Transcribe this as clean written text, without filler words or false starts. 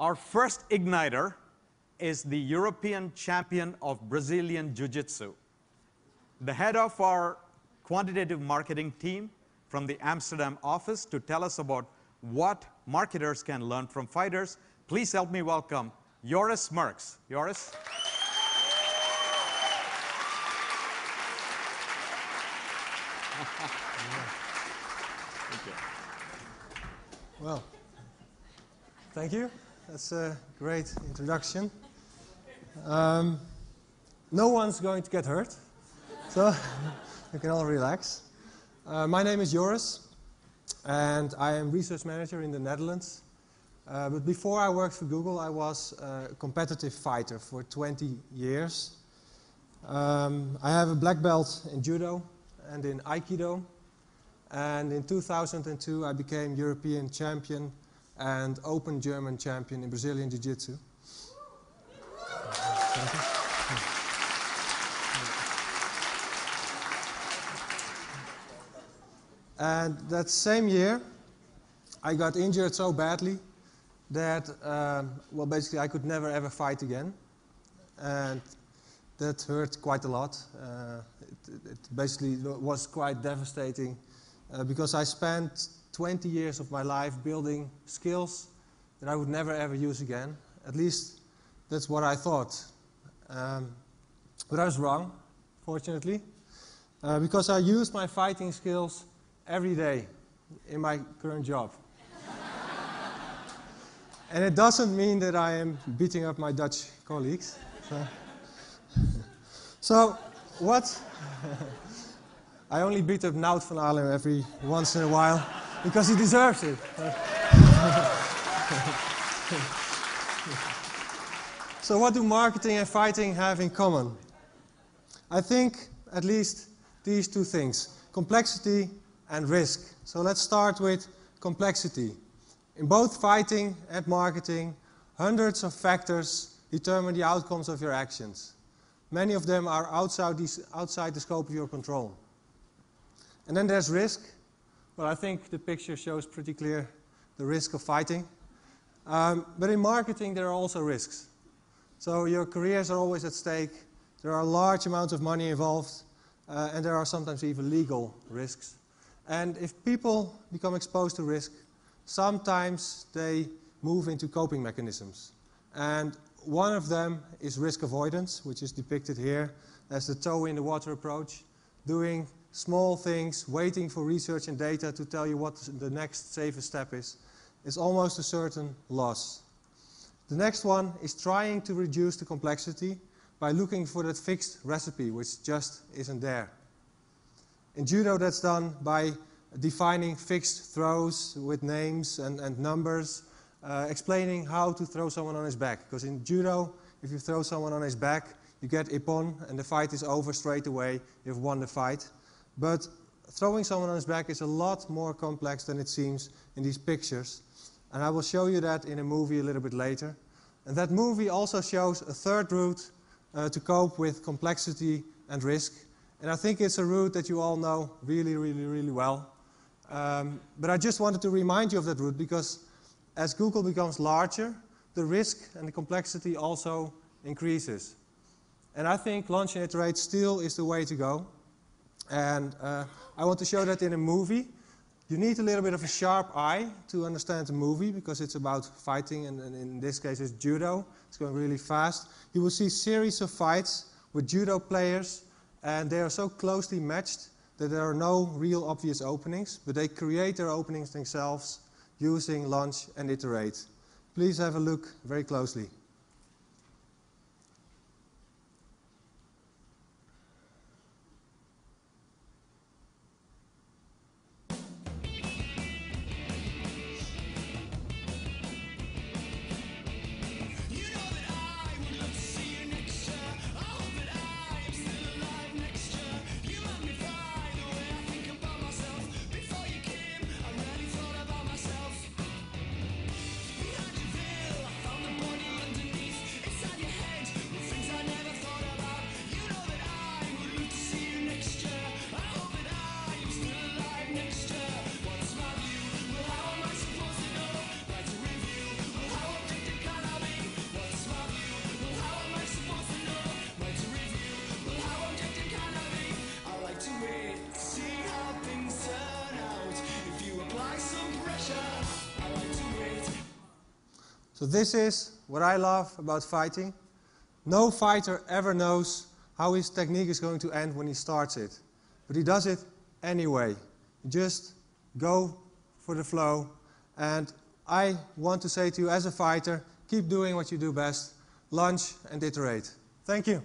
Our first igniter is the European champion of Brazilian jiu-jitsu. The head of our quantitative marketing team from the Amsterdam office to tell us about what marketers can learn from fighters. Please help me welcome Joris Merks. Joris? Thank you. Well, thank you. That's a great introduction. No one's going to get hurt, so you can all relax. My name is Joris, and I am research manager in the Netherlands. But before I worked for Google, I was a competitive fighter for 20 years. I have a black belt in judo and in aikido. And in 2002, I became European champion and open German champion in Brazilian jiu-jitsu. And that same year, I got injured so badly that, well, basically I could never ever fight again. And that hurt quite a lot. It basically was quite devastating because I spent 20 years of my life building skills that I would never ever use again. At least that's what I thought. But I was wrong, fortunately, because I use my fighting skills every day in my current job. And it doesn't mean that I am beating up my Dutch colleagues. So what? I only beat up Nout van Alem every once in a while because he deserves it. So what do marketing and fighting have in common? I think at least these two things: complexity and risk. So let's start with complexity. In both fighting and marketing, hundreds of factors determine the outcomes of your actions. Many of them are outside the scope of your control. And then there's risk. Well, I think the picture shows pretty clear the risk of fighting. But in marketing, there are also risks. So your careers are always at stake. There are large amounts of money involved. And there are sometimes even legal risks. And if people become exposed to risk, sometimes they move into coping mechanisms. And one of them is risk avoidance, which is depicted here as the toe in the water approach, doing small things, waiting for research and data to tell you what the next safest step is. It's almost a certain loss. The next one is trying to reduce the complexity by looking for that fixed recipe, which just isn't there. In judo, that's done by defining fixed throws with names and numbers, explaining how to throw someone on his back. Because in judo, if you throw someone on his back, you get ippon, and the fight is over straight away. You've won the fight. But throwing someone on his back is a lot more complex than it seems in these pictures. And I will show you that in a movie a little bit later. And that movie also shows a third route to cope with complexity and risk. And I think it's a route that you all know really, really, really well. But I just wanted to remind you of that route because as Google becomes larger, the risk and the complexity also increases. And I think launch and iterate still is the way to go. And I want to show that in a movie. You need a little bit of a sharp eye to understand the movie because it's about fighting, and in this case it's judo. It's going really fast. You will see a series of fights with judo players, and they are so closely matched that there are no real obvious openings, but they create their openings themselves using launch and iterate. Please have a look very closely. So this is what I love about fighting. No fighter ever knows how his technique is going to end when he starts it. But he does it anyway. Just go for the flow. And I want to say to you as a fighter, keep doing what you do best. Lunge and iterate. Thank you.